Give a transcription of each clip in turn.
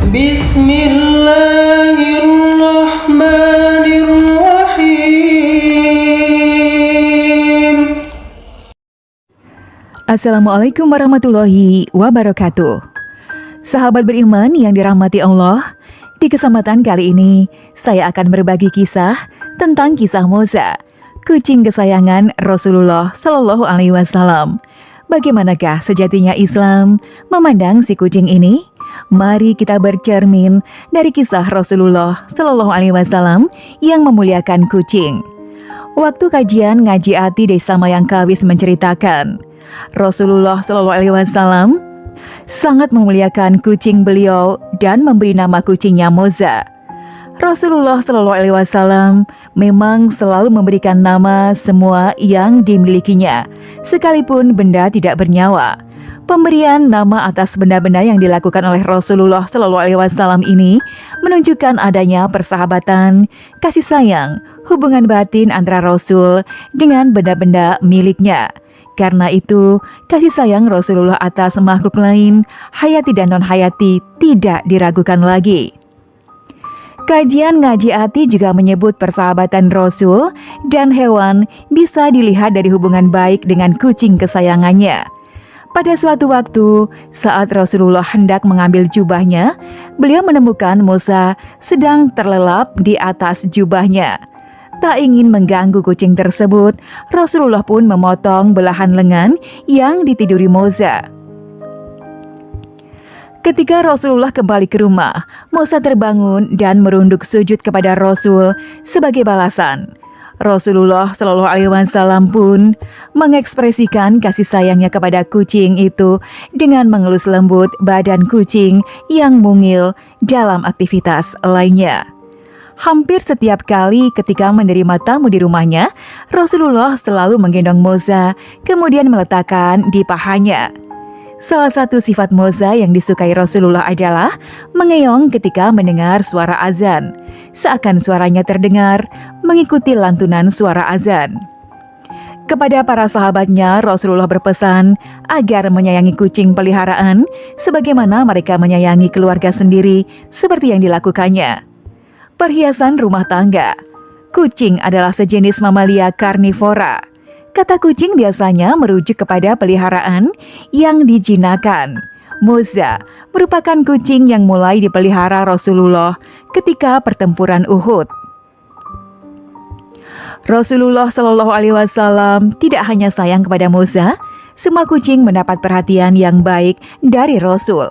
Bismillahirrahmanirrahim. Assalamualaikum warahmatullahi wabarakatuh. Sahabat beriman yang dirahmati Allah, di kesempatan kali ini saya akan berbagi kisah tentang kisah Moza, kucing kesayangan Rasulullah Shallallahu Alaihi Wasallam. Bagaimanakah sejatinya Islam memandang si kucing ini? Mari kita bercermin dari kisah Rasulullah Shallallahu Alaihi Wasallam yang memuliakan kucing. Waktu kajian ngaji Ati Desa Mayangkawis menceritakan, Rasulullah Shallallahu Alaihi Wasallam sangat memuliakan kucing beliau dan memberi nama kucingnya Moza. Rasulullah Shallallahu Alaihi Wasallam memang selalu memberikan nama semua yang dimilikinya, sekalipun benda tidak bernyawa. Pemberian nama atas benda-benda yang dilakukan oleh Rasulullah Shallallahu Alaihi Wasallam ini menunjukkan adanya persahabatan, kasih sayang, hubungan batin antara Rasul dengan benda-benda miliknya. Karena itu, kasih sayang Rasulullah atas makhluk lain, hayati dan non-hayati, tidak diragukan lagi. Kajian Ngaji Ati juga menyebut persahabatan Rasul dan hewan bisa dilihat dari hubungan baik dengan kucing kesayangannya. Pada suatu waktu, saat Rasulullah hendak mengambil jubahnya, beliau menemukan Moza sedang terlelap di atas jubahnya. Tak ingin mengganggu kucing tersebut, Rasulullah pun memotong belahan lengan yang ditiduri Moza. Ketika Rasulullah kembali ke rumah, Moza terbangun dan merunduk sujud kepada Rasul sebagai balasan. Rasulullah Shallallahu Alaihi Wasallam pun mengekspresikan kasih sayangnya kepada kucing itu dengan mengelus lembut badan kucing yang mungil dalam aktivitas lainnya. Hampir setiap kali ketika menerima tamu di rumahnya, Rasulullah selalu menggendong Moza, kemudian meletakkan di pahanya. Salah satu sifat Moza yang disukai Rasulullah adalah mengeong ketika mendengar suara azan, seakan suaranya terdengar mengikuti lantunan suara azan. Kepada para sahabatnya, Rasulullah berpesan agar menyayangi kucing peliharaan sebagaimana mereka menyayangi keluarga sendiri seperti yang dilakukannya. Perhiasan rumah tangga. Kucing adalah sejenis mamalia karnivora. Kata kucing biasanya merujuk kepada peliharaan yang dijinakan. Moza merupakan kucing yang mulai dipelihara Rasulullah ketika pertempuran Uhud. Rasulullah Shallallahu Alaihi Wasallam tidak hanya sayang kepada Moza, semua kucing mendapat perhatian yang baik dari Rasul.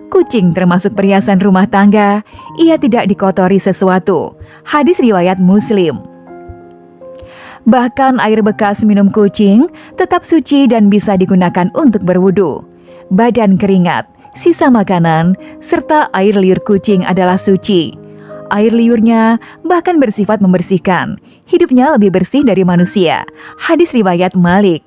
Kucing termasuk perhiasan rumah tangga, ia tidak dikotori sesuatu. Hadis riwayat Muslim. Bahkan air bekas minum kucing tetap suci dan bisa digunakan untuk berwudu. Badan keringat, sisa makanan, serta air liur kucing adalah suci. Air liurnya bahkan bersifat membersihkan. Hidupnya lebih bersih dari manusia. Hadis riwayat Malik.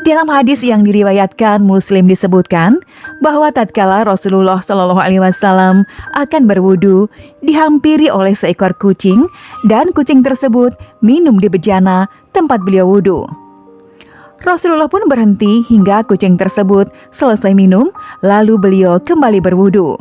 Dalam hadis yang diriwayatkan Muslim disebutkan bahwa tatkala Rasulullah Shallallahu Alaihi Wasallam akan berwudu, dihampiri oleh seekor kucing dan kucing tersebut minum di bejana tempat beliau wudu. Rasulullah pun berhenti hingga kucing tersebut selesai minum, lalu beliau kembali berwudu.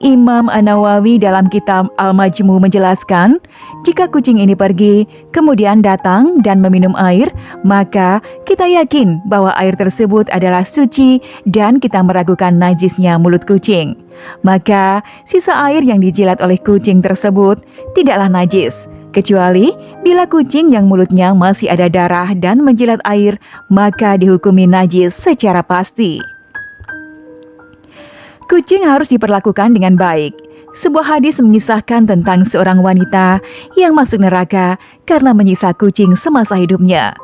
Imam An-Nawawi dalam kitab Al-Majmu menjelaskan, jika kucing ini pergi, kemudian datang dan meminum air, maka kita yakin bahwa air tersebut adalah suci dan kita meragukan najisnya mulut kucing. Maka sisa air yang dijilat oleh kucing tersebut tidaklah najis, kecuali bila kucing yang mulutnya masih ada darah dan menjilat air, maka dihukumi najis secara pasti. Kucing harus diperlakukan dengan baik. Sebuah hadis mengisahkan tentang seorang wanita yang masuk neraka karena menyiksa kucing semasa hidupnya.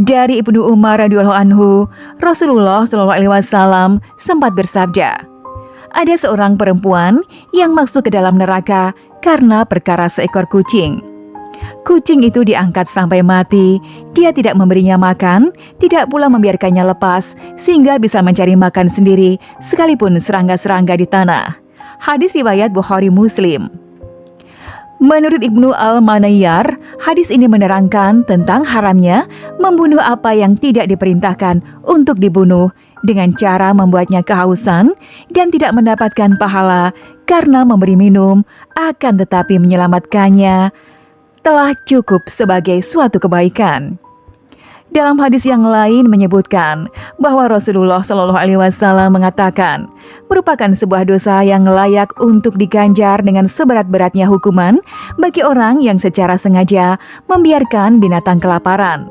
Dari Ibnu Umar radhiyallahu anhu, Rasulullah shallallahu alaihi wasallam sempat bersabda, ada seorang perempuan yang masuk ke dalam neraka karena perkara seekor kucing. Kucing itu diangkat sampai mati, dia tidak memberinya makan, tidak pula membiarkannya lepas, sehingga bisa mencari makan sendiri, sekalipun serangga-serangga di tanah. Hadis riwayat Bukhari Muslim. Menurut Ibnu Al-Manayyar, hadis ini menerangkan tentang haramnya membunuh apa yang tidak diperintahkan untuk dibunuh dengan cara membuatnya kehausan dan tidak mendapatkan pahala karena memberi minum, akan tetapi menyelamatkannya telah cukup sebagai suatu kebaikan. Dalam hadis yang lain menyebutkan bahwa Rasulullah Shallallahu Alaihi Wasallam mengatakan merupakan sebuah dosa yang layak untuk diganjar dengan seberat-beratnya hukuman bagi orang yang secara sengaja membiarkan binatang kelaparan.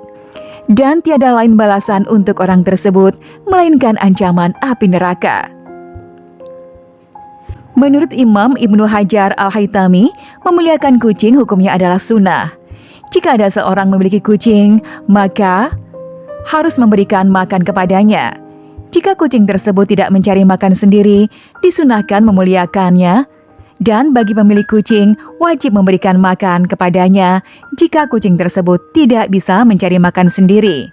Dan tiada lain balasan untuk orang tersebut melainkan ancaman api neraka. Menurut Imam Ibnu Hajar Al-Haytami, memuliakan kucing hukumnya adalah sunnah. Jika ada seorang memiliki kucing, maka harus memberikan makan kepadanya. Jika kucing tersebut tidak mencari makan sendiri, disunahkan memuliakannya. Dan bagi pemilik kucing, wajib memberikan makan kepadanya jika kucing tersebut tidak bisa mencari makan sendiri.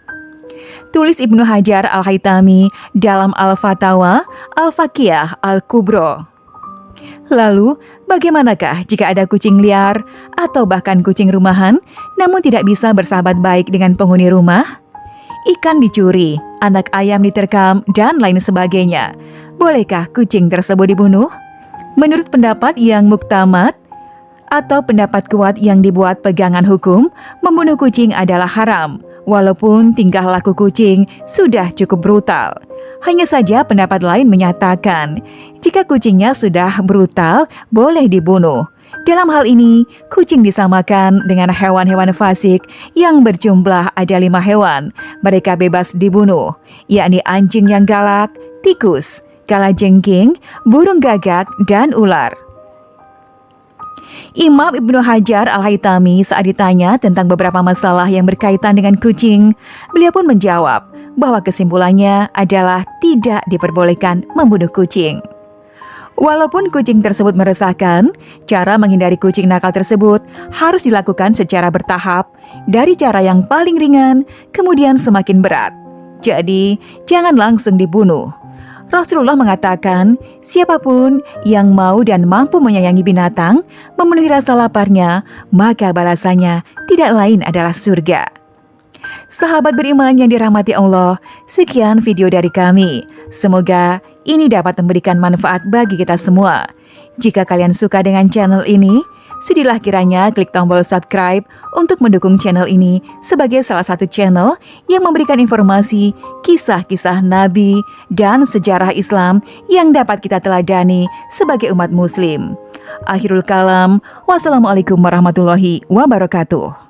Tulis Ibnu Hajar Al-Haytami dalam Al-Fatawa Al-Faqihah Al-Kubro. Lalu, bagaimanakah jika ada kucing liar atau bahkan kucing rumahan namun tidak bisa bersahabat baik dengan penghuni rumah? Ikan dicuri, anak ayam diterkam, dan lain sebagainya. Bolehkah kucing tersebut dibunuh? Menurut pendapat yang muktamad atau pendapat kuat yang dibuat pegangan hukum, membunuh kucing adalah haram, walaupun tingkah laku kucing sudah cukup brutal. Hanya saja pendapat lain menyatakan, jika kucingnya sudah brutal, boleh dibunuh. Dalam hal ini, kucing disamakan dengan hewan-hewan fasik yang berjumlah ada 5 hewan. Mereka bebas dibunuh, yakni anjing yang galak, tikus, kalajengking, burung gagak, dan ular. Imam Ibnu Hajar Al-Haytami saat ditanya tentang beberapa masalah yang berkaitan dengan kucing, beliau pun menjawab bahwa kesimpulannya adalah tidak diperbolehkan membunuh kucing. Walaupun kucing tersebut meresahkan, cara menghindari kucing nakal tersebut harus dilakukan secara bertahap, dari cara yang paling ringan, kemudian semakin berat. Jadi, jangan langsung dibunuh. Rasulullah mengatakan, siapapun yang mau dan mampu menyayangi binatang, memenuhi rasa laparnya, maka balasannya tidak lain adalah surga. Sahabat beriman yang dirahmati Allah, sekian video dari kami. Semoga ini dapat memberikan manfaat bagi kita semua. Jika kalian suka dengan channel ini, sudilah kiranya klik tombol subscribe untuk mendukung channel ini sebagai salah satu channel yang memberikan informasi, kisah-kisah Nabi, dan sejarah Islam yang dapat kita teladani sebagai umat muslim. Akhirul kalam, wassalamualaikum warahmatullahi wabarakatuh.